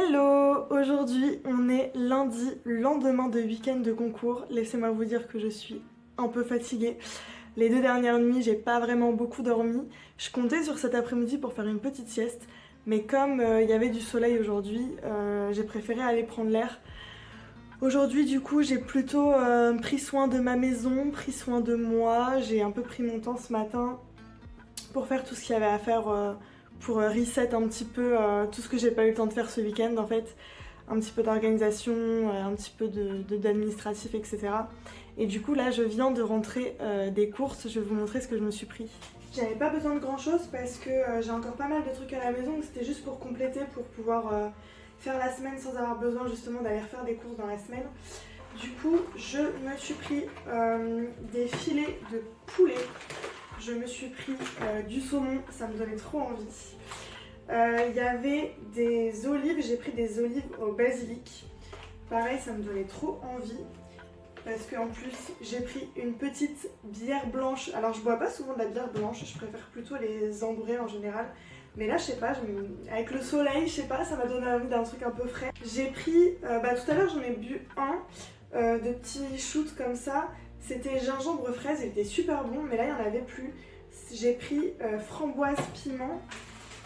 Hello! Aujourd'hui on est lundi, lendemain de week-end de concours. Laissez-moi vous dire que je suis un peu fatiguée. Les 2 dernières nuits j'ai pas vraiment beaucoup dormi. Je comptais sur cet après-midi pour faire une petite sieste. Mais comme il y avait du soleil aujourd'hui, j'ai préféré aller prendre l'air. Aujourd'hui du coup j'ai plutôt pris soin de ma maison, pris soin de moi. J'ai un peu pris mon temps ce matin pour faire tout ce qu'il y avait à faire pour reset un petit peu tout ce que j'ai pas eu le temps de faire ce week-end en fait. Un petit peu d'organisation, un petit peu d'administratif, etc. Et du coup là je viens de rentrer des courses, je vais vous montrer ce que je me suis pris. J'avais pas besoin de grand chose parce que j'ai encore pas mal de trucs à la maison, donc c'était juste pour compléter, pour pouvoir faire la semaine sans avoir besoin justement d'aller refaire des courses dans la semaine. Du coup je me suis pris des filets de poulet. Je me suis pris du saumon, ça me donnait trop envie. Il y avait des olives, j'ai pris des olives au basilic. Pareil, ça me donnait trop envie. Parce qu'en plus, j'ai pris une petite bière blanche. Alors, je bois pas souvent de la bière blanche, je préfère plutôt les ambrées en général. Mais là, je sais pas, avec le soleil, je sais pas, ça m'a donné envie d'un truc un peu frais. J'ai pris, tout à l'heure, j'en ai bu un de petits shoots comme ça. C'était gingembre fraise, il était super bon, mais là il n'y en avait plus. J'ai pris framboise piment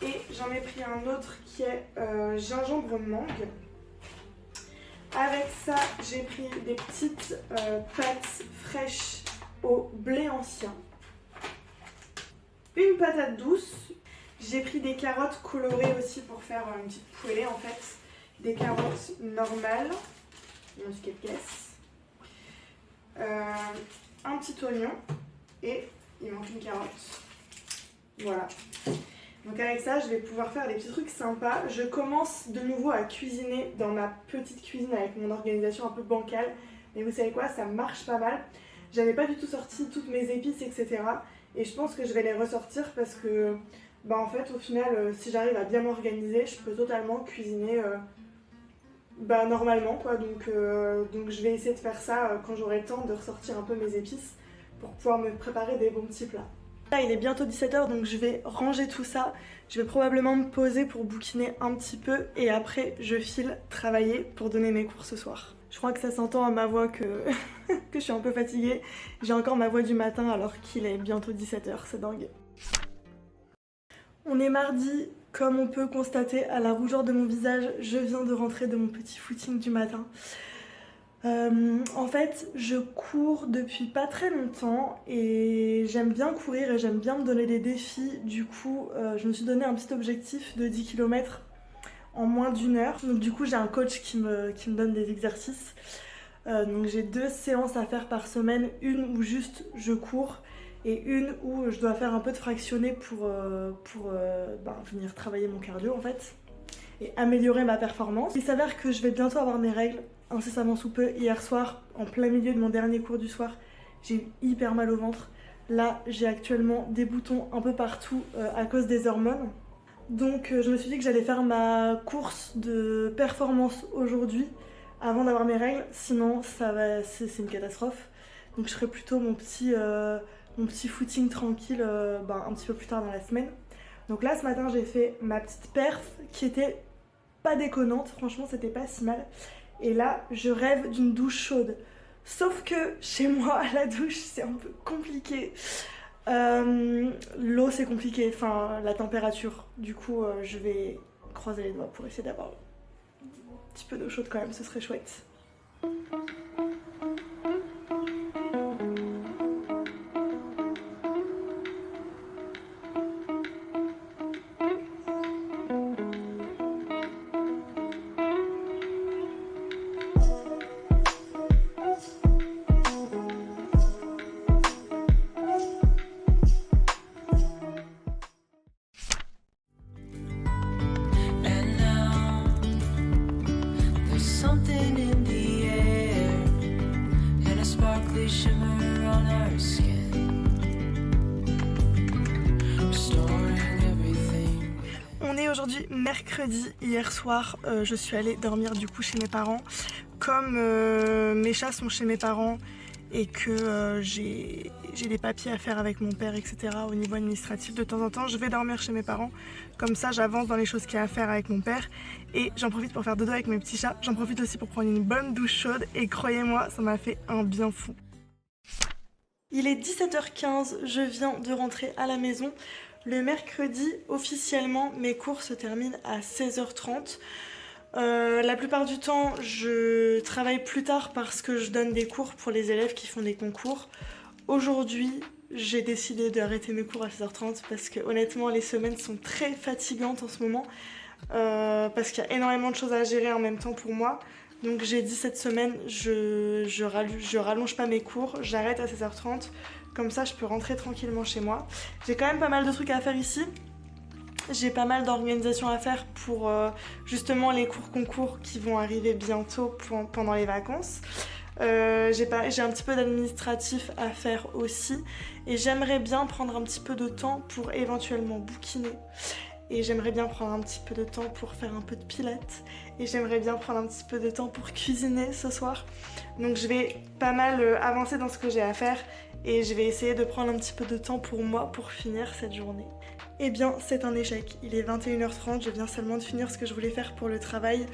et j'en ai pris un autre qui est gingembre mangue. Avec ça, j'ai pris des petites pâtes fraîches au blé ancien. Une patate douce. J'ai pris des carottes colorées aussi pour faire une petite poêlée en fait. Des carottes normales. Il y a un ticket de caisse. Un petit oignon et il manque une carotte. Voilà. Donc avec ça, je vais pouvoir faire des petits trucs sympas. Je commence de nouveau à cuisiner dans ma petite cuisine avec mon organisation un peu bancale. Mais vous savez quoi, ça marche pas mal. J'avais pas du tout sorti toutes mes épices, etc. Et je pense que je vais les ressortir parce que, en fait, au final, si j'arrive à bien m'organiser, je peux totalement cuisiner normalement quoi, donc je vais essayer de faire ça quand j'aurai le temps de ressortir un peu mes épices pour pouvoir me préparer des bons petits plats. Là il est bientôt 17h donc je vais ranger tout ça, je vais probablement me poser pour bouquiner un petit peu et après je file travailler pour donner mes cours ce soir. Je crois que ça s'entend à ma voix que, que je suis un peu fatiguée, j'ai encore ma voix du matin alors qu'il est bientôt 17h, c'est dingue. On est mardi, comme on peut constater à la rougeur de mon visage, je viens de rentrer de mon petit footing du matin. En fait, je cours depuis pas très longtemps et j'aime bien courir et j'aime bien me donner des défis. Du coup, je me suis donné un petit objectif de 10 km en moins d'1 heure. Donc du coup, j'ai un coach qui me donne des exercices. Donc j'ai 2 séances à faire par semaine, une où juste je cours et une où je dois faire un peu de fractionné pour venir travailler mon cardio en fait et améliorer ma performance. Il s'avère que je vais bientôt avoir mes règles, incessamment sous peu. Hier soir, en plein milieu de mon dernier cours du soir, j'ai eu hyper mal au ventre. Là, j'ai actuellement des boutons un peu partout à cause des hormones. Donc je me suis dit que j'allais faire ma course de performance aujourd'hui avant d'avoir mes règles, sinon c'est une catastrophe. Donc je ferai plutôt mon petit footing tranquille un petit peu plus tard dans la semaine. Donc là ce matin j'ai fait ma petite perf qui était pas déconnante, franchement c'était pas si mal. Et là je rêve d'une douche chaude. Sauf que chez moi la douche c'est un peu compliqué. L'eau c'est compliqué, enfin la température. Du coup je vais croiser les doigts pour essayer d'avoir un petit peu d'eau chaude quand même, ce serait chouette. On est aujourd'hui mercredi, hier soir je suis allée dormir du coup chez mes parents. Comme mes chats sont chez mes parents et que j'ai des papiers à faire avec mon père, etc. au niveau administratif. De temps en temps, je vais dormir chez mes parents. Comme ça, j'avance dans les choses qu'il y a à faire avec mon père. Et j'en profite pour faire dodo avec mes petits chats. J'en profite aussi pour prendre une bonne douche chaude. Et croyez-moi, ça m'a fait un bien fou. Il est 17h15, je viens de rentrer à la maison. Le mercredi, officiellement, mes cours se terminent à 16h30. La plupart du temps, je travaille plus tard parce que je donne des cours pour les élèves qui font des concours. Aujourd'hui, j'ai décidé d'arrêter mes cours à 16h30 parce que honnêtement, les semaines sont très fatigantes en ce moment. Parce qu'il y a énormément de choses à gérer en même temps pour moi. Donc j'ai dit cette semaine, je rallonge pas mes cours, j'arrête à 16h30. Comme ça, je peux rentrer tranquillement chez moi. J'ai quand même pas mal de trucs à faire ici. J'ai pas mal d'organisations à faire pour justement les cours concours qui vont arriver bientôt pendant les vacances. J'ai un petit peu d'administratif à faire aussi. Et j'aimerais bien prendre un petit peu de temps pour éventuellement bouquiner. Et j'aimerais bien prendre un petit peu de temps pour faire un peu de pilates. Et j'aimerais bien prendre un petit peu de temps pour cuisiner ce soir. Donc je vais pas mal avancer dans ce que j'ai à faire. Et je vais essayer de prendre un petit peu de temps pour moi pour finir cette journée. Eh bien, c'est un échec. Il est 21h30, je viens seulement de finir ce que je voulais faire pour le travail.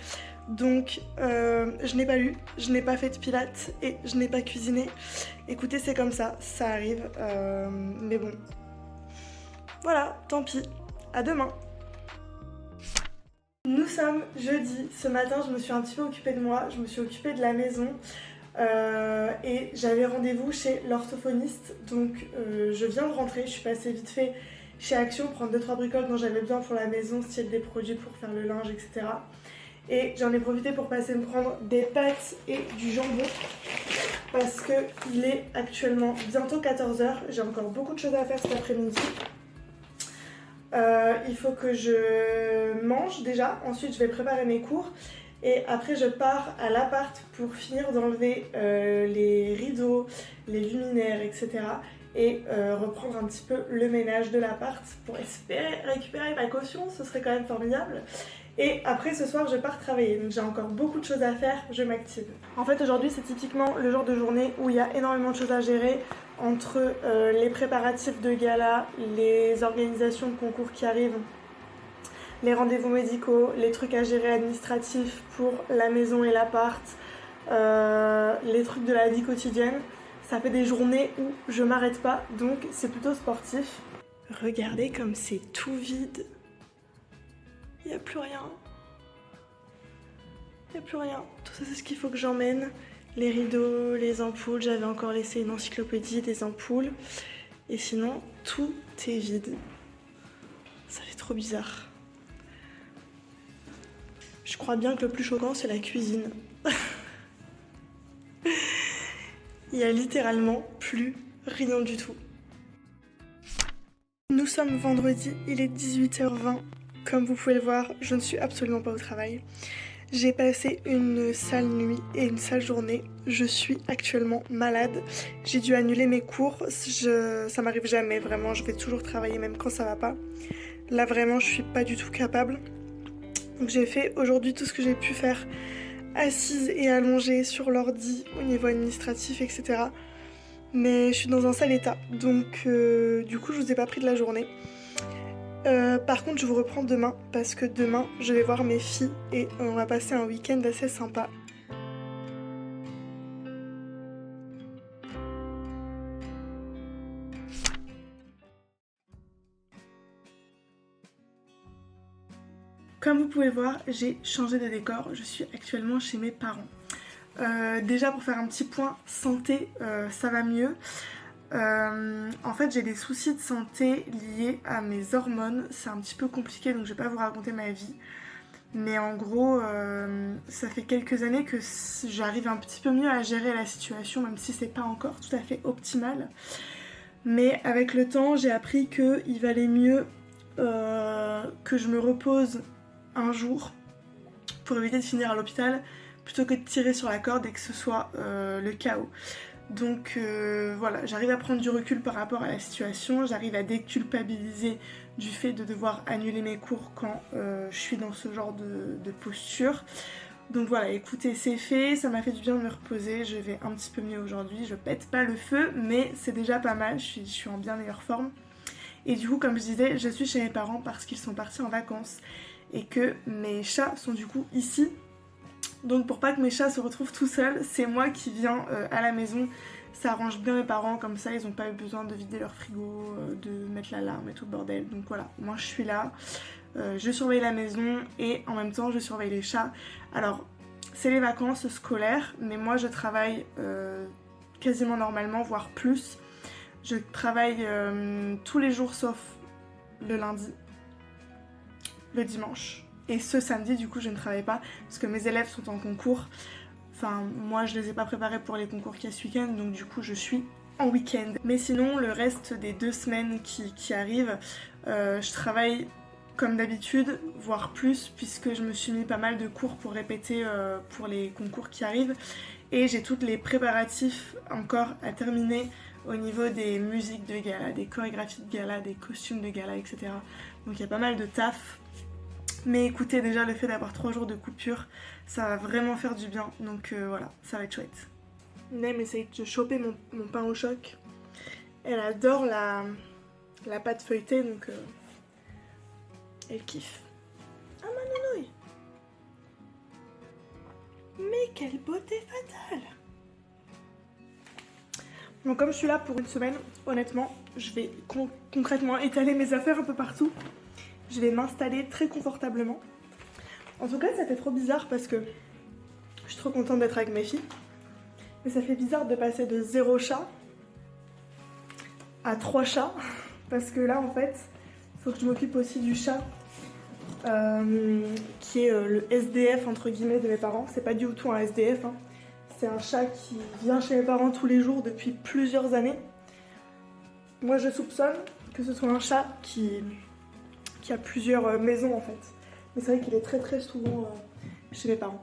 Donc, je n'ai pas lu, je n'ai pas fait de pilates et je n'ai pas cuisiné. Écoutez, c'est comme ça arrive. Mais bon, voilà, tant pis. À demain. Nous sommes jeudi. Ce matin, je me suis un petit peu occupée de moi, je me suis occupée de la maison. Et j'avais rendez-vous chez l'orthophoniste. Donc, je viens de rentrer, je suis passée vite fait chez Action prendre 2-3 bricoles dont j'avais besoin pour la maison, style des produits pour faire le linge, etc. Et j'en ai profité pour passer me prendre des pâtes et du jambon parce qu'il est actuellement bientôt 14h. J'ai encore beaucoup de choses à faire cet après-midi. Il faut que je mange déjà, ensuite je vais préparer mes cours et après je pars à l'appart pour finir d'enlever les rideaux, les luminaires, etc. et reprendre un petit peu le ménage de l'appart pour espérer récupérer ma caution, ce serait quand même formidable. Et après ce soir je pars travailler, donc j'ai encore beaucoup de choses à faire, je m'active. En fait aujourd'hui c'est typiquement le genre de journée où il y a énormément de choses à gérer entre les préparatifs de gala, les organisations de concours qui arrivent, les rendez-vous médicaux, les trucs à gérer administratifs pour la maison et l'appart, les trucs de la vie quotidienne. Ça fait des journées où je m'arrête pas, donc c'est plutôt sportif. Regardez comme c'est tout vide. Il n'y a plus rien. Il n'y a plus rien. Tout ça, c'est ce qu'il faut que j'emmène. Les rideaux, les ampoules. J'avais encore laissé une encyclopédie des ampoules. Et sinon, tout est vide. Ça fait trop bizarre. Je crois bien que le plus choquant, c'est la cuisine. Il y a littéralement plus rien du tout. Nous sommes vendredi, il est 18h20. Comme vous pouvez le voir, je ne suis absolument pas au travail. J'ai passé une sale nuit et une sale journée. Je suis actuellement malade. J'ai dû annuler mes cours. Ça m'arrive jamais, vraiment. Je vais toujours travailler même quand ça va pas. Là, vraiment, je suis pas du tout capable. Donc j'ai fait aujourd'hui tout ce que j'ai pu faire assise et allongée sur l'ordi au niveau administratif, etc. Mais je suis dans un sale état. Donc du coup, je vous ai pas pris de la journée. Par contre je vous reprends demain parce que demain je vais voir mes filles et on va passer un week-end assez sympa. Comme vous pouvez le voir, j'ai changé de décor, je suis actuellement chez mes parents. Déjà pour faire un petit point santé, ça va mieux. En fait j'ai des soucis de santé liés à mes hormones, c'est un petit peu compliqué donc je vais pas vous raconter ma vie, mais en gros ça fait quelques années que j'arrive un petit peu mieux à gérer la situation, même si c'est pas encore tout à fait optimal, mais avec le temps j'ai appris qu'il valait mieux que je me repose un jour pour éviter de finir à l'hôpital plutôt que de tirer sur la corde et que ce soit le chaos. Donc voilà, j'arrive à prendre du recul par rapport à la situation, j'arrive à déculpabiliser du fait de devoir annuler mes cours quand je suis dans ce genre de posture. Donc voilà, écoutez, c'est fait, ça m'a fait du bien de me reposer, je vais un petit peu mieux aujourd'hui, je pète pas le feu, mais c'est déjà pas mal, je suis en bien meilleure forme. Et du coup, comme je disais, je suis chez mes parents parce qu'ils sont partis en vacances et que mes chats sont du coup ici. Donc pour pas que mes chats se retrouvent tout seuls, c'est moi qui viens à la maison. Ça arrange bien mes parents, comme ça ils n'ont pas eu besoin de vider leur frigo, de mettre l'alarme et tout le bordel. Donc voilà, moi je suis là, je surveille la maison et en même temps je surveille les chats. Alors c'est les vacances scolaires, mais moi je travaille quasiment normalement, voire plus. Je travaille tous les jours sauf le lundi, le dimanche. Et ce samedi, du coup, je ne travaille pas parce que mes élèves sont en concours. Enfin, moi, je les ai pas préparés pour les concours qu'il y a ce week-end, donc du coup, je suis en week-end. Mais sinon, le reste des 2 semaines qui arrivent, je travaille comme d'habitude, voire plus, puisque je me suis mis pas mal de cours pour répéter pour les concours qui arrivent. Et j'ai tous les préparatifs encore à terminer au niveau des musiques de gala, des chorégraphies de gala, des costumes de gala, etc. Donc il y a pas mal de taf. Mais écoutez, déjà le fait d'avoir 3 jours de coupure, ça va vraiment faire du bien. Donc voilà, ça va être chouette. Nem essaye de choper mon pain au choc. Elle adore la pâte feuilletée, donc elle kiffe. Ah ma nounouille. Mais quelle beauté fatale. Donc comme je suis là pour une semaine, honnêtement, je vais concrètement étaler mes affaires un peu partout. Je vais m'installer très confortablement. En tout cas, ça fait trop bizarre parce que je suis trop contente d'être avec mes filles. Mais ça fait bizarre de passer de 0 chat à 3 chats. Parce que là, en fait, il faut que je m'occupe aussi du chat qui est le SDF entre guillemets de mes parents. C'est pas du tout un SDF, hein. C'est un chat qui vient chez mes parents tous les jours depuis plusieurs années. Moi, je soupçonne que ce soit un chat qui a plusieurs maisons en fait. Mais c'est vrai qu'il est très très souvent chez mes parents.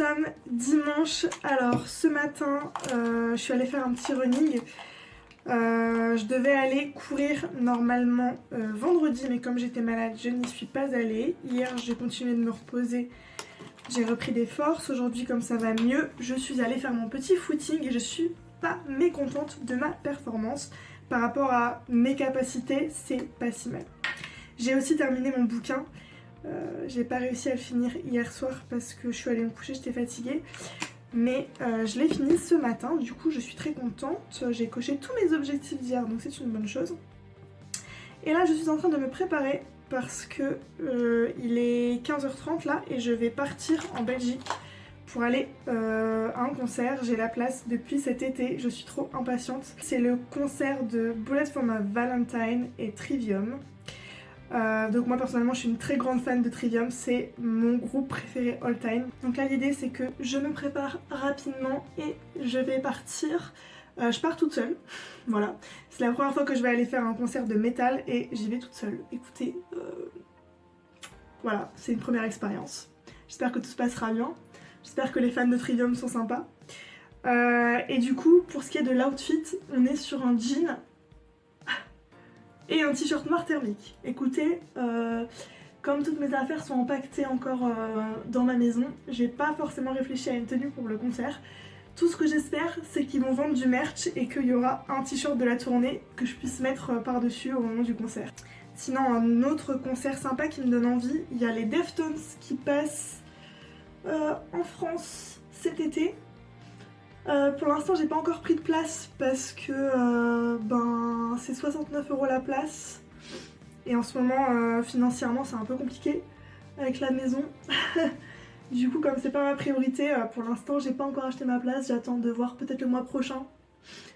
entame dimanche. Alors ce matin, je suis allée faire un petit running. Je devais aller courir normalement vendredi, mais comme j'étais malade, je n'y suis pas allée. Hier, j'ai continué de me reposer, j'ai repris des forces. Aujourd'hui, comme ça va mieux, je suis allée faire mon petit footing et je suis pas mécontente de ma performance. Par rapport à mes capacités, c'est pas si mal. J'ai aussi terminé mon bouquin. J'ai pas réussi à le finir hier soir parce que je suis allée me coucher, j'étais fatiguée. Mais je l'ai fini ce matin, du coup je suis très contente. J'ai coché tous mes objectifs d'hier, donc c'est une bonne chose. Et là je suis en train de me préparer parce que il est 15h30 là et je vais partir en Belgique pour aller à un concert. J'ai la place depuis cet été, je suis trop impatiente. C'est le concert de Bullet for My Valentine et Trivium. Donc moi personnellement je suis une très grande fan de Trivium, c'est mon groupe préféré all time. Donc là l'idée c'est que je me prépare rapidement et je vais partir. Je pars toute seule, voilà. C'est la première fois que je vais aller faire un concert de métal et j'y vais toute seule. Écoutez, voilà, c'est une première expérience. J'espère que tout se passera bien, j'espère que les fans de Trivium sont sympas. Et du coup pour ce qui est de l'outfit, on est sur un jean et un t-shirt noir thermique. Écoutez, comme toutes mes affaires sont empaquetées encore dans ma maison, j'ai pas forcément réfléchi à une tenue pour le concert. Tout ce que j'espère, c'est qu'ils vont vendre du merch et qu'il y aura un t-shirt de la tournée que je puisse mettre par-dessus au moment du concert. Sinon, un autre concert sympa qui me donne envie, il y a les Deftones qui passent en France cet été. Pour l'instant j'ai pas encore pris de place parce que c'est 69 € la place et en ce moment financièrement c'est un peu compliqué avec la maison. Du coup comme c'est pas ma priorité, pour l'instant j'ai pas encore acheté ma place, j'attends de voir peut-être le mois prochain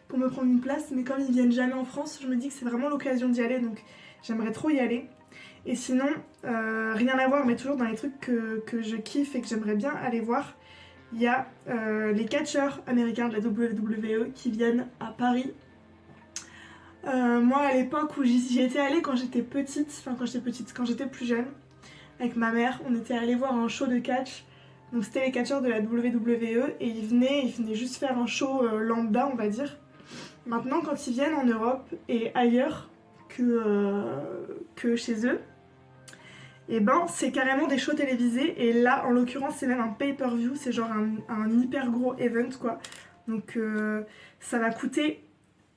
pour me prendre une place, mais comme ils viennent jamais en France, je me dis que c'est vraiment l'occasion d'y aller, donc j'aimerais trop y aller. Et sinon, rien à voir mais toujours dans les trucs que je kiffe et que j'aimerais bien aller voir, il y a les catcheurs américains de la WWE qui viennent à Paris. Moi à l'époque où j'y étais allée quand j'étais petite, quand j'étais plus jeune, avec ma mère, on était allé voir un show de catch. Donc c'était les catcheurs de la WWE et ils venaient juste faire un show lambda on va dire. Maintenant quand ils viennent en Europe et ailleurs que chez eux, et ben c'est carrément des shows télévisés et là en l'occurrence c'est même un pay-per-view, c'est genre un hyper gros event quoi. Donc ça va coûter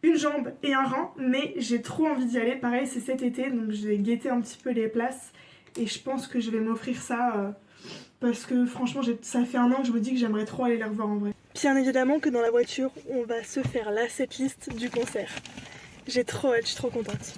une jambe et un rein, mais j'ai trop envie d'y aller. Pareil c'est cet été donc je vais guetter un petit peu les places et je pense que je vais m'offrir ça parce que franchement ça fait un an que je me dis que j'aimerais trop aller les revoir en vrai. Bien évidemment que dans la voiture on va se faire la setlist du concert. J'ai trop hâte, je suis trop contente.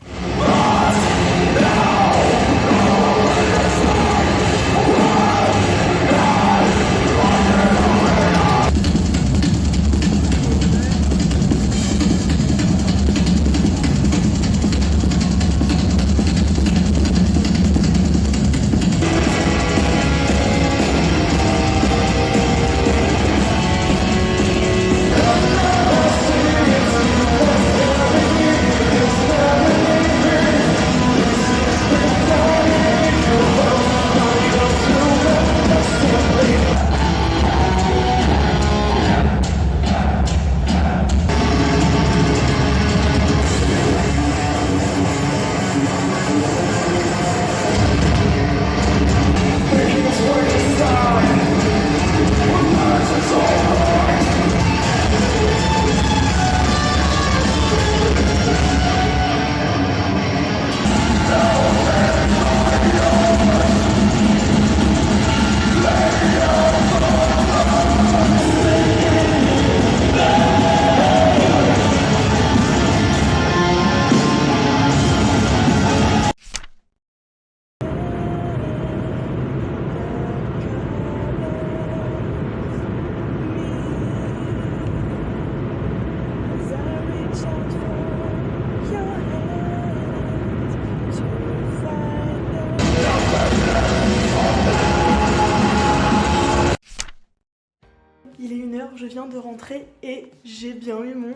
Il est 1h, je viens de rentrer et j'ai bien eu mon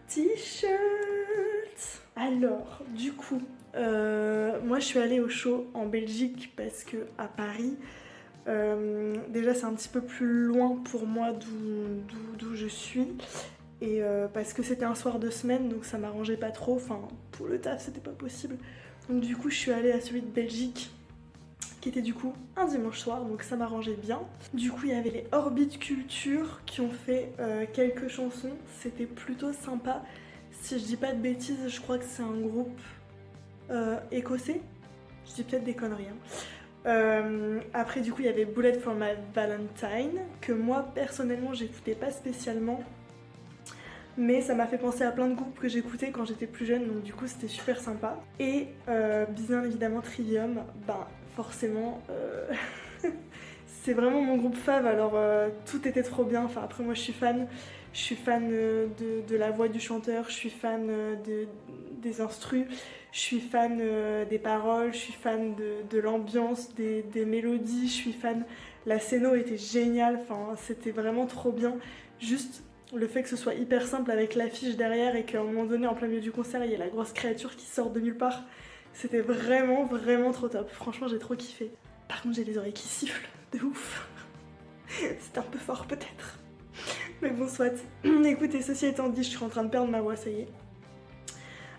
t-shirt. Alors, du coup, moi je suis allée au show en Belgique parce que à Paris, Déjà c'est un petit peu plus loin pour moi d'où je suis. Et parce que c'était un soir de semaine, donc ça m'arrangeait pas trop. Enfin, pour le taf, c'était pas possible. Donc du coup, je suis allée à celui de Belgique, qui était du coup un dimanche soir, donc ça m'arrangeait bien. Du coup, il y avait les Orbit Culture qui ont fait quelques chansons. C'était plutôt sympa. Si je dis pas de bêtises, je crois que c'est un groupe écossais. Je dis peut-être des conneries. Après, du coup, il y avait Bullet for My Valentine, que moi, personnellement, j'écoutais pas spécialement. Mais ça m'a fait penser à plein de groupes que j'écoutais quand j'étais plus jeune, donc du coup c'était super sympa. Et bien évidemment Trivium, bah forcément c'est vraiment mon groupe fave, alors tout était trop bien. Enfin après moi je suis fan de la voix du chanteur, je suis fan des instrus, je suis fan des paroles, je suis fan de l'ambiance, des mélodies, je suis fan... La scéno était géniale, enfin c'était vraiment trop bien. Juste le fait que ce soit hyper simple avec l'affiche derrière et qu'à un moment donné, en plein milieu du concert, il y ait la grosse créature qui sort de nulle part, c'était vraiment, vraiment trop top. Franchement, j'ai trop kiffé. Par contre, j'ai les oreilles qui sifflent, de ouf. C'était un peu fort peut-être. Mais bon, soit. Écoutez, ceci étant dit, je suis en train de perdre ma voix, ça y est.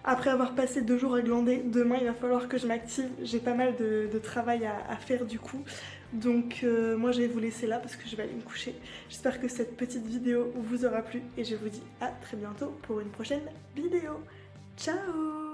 Après avoir passé 2 jours à glander, demain il va falloir que je m'active. J'ai pas mal de travail à faire du coup. Donc moi je vais vous laisser là parce que je vais aller me coucher. J'espère que cette petite vidéo vous aura plu et je vous dis à très bientôt pour une prochaine vidéo. Ciao!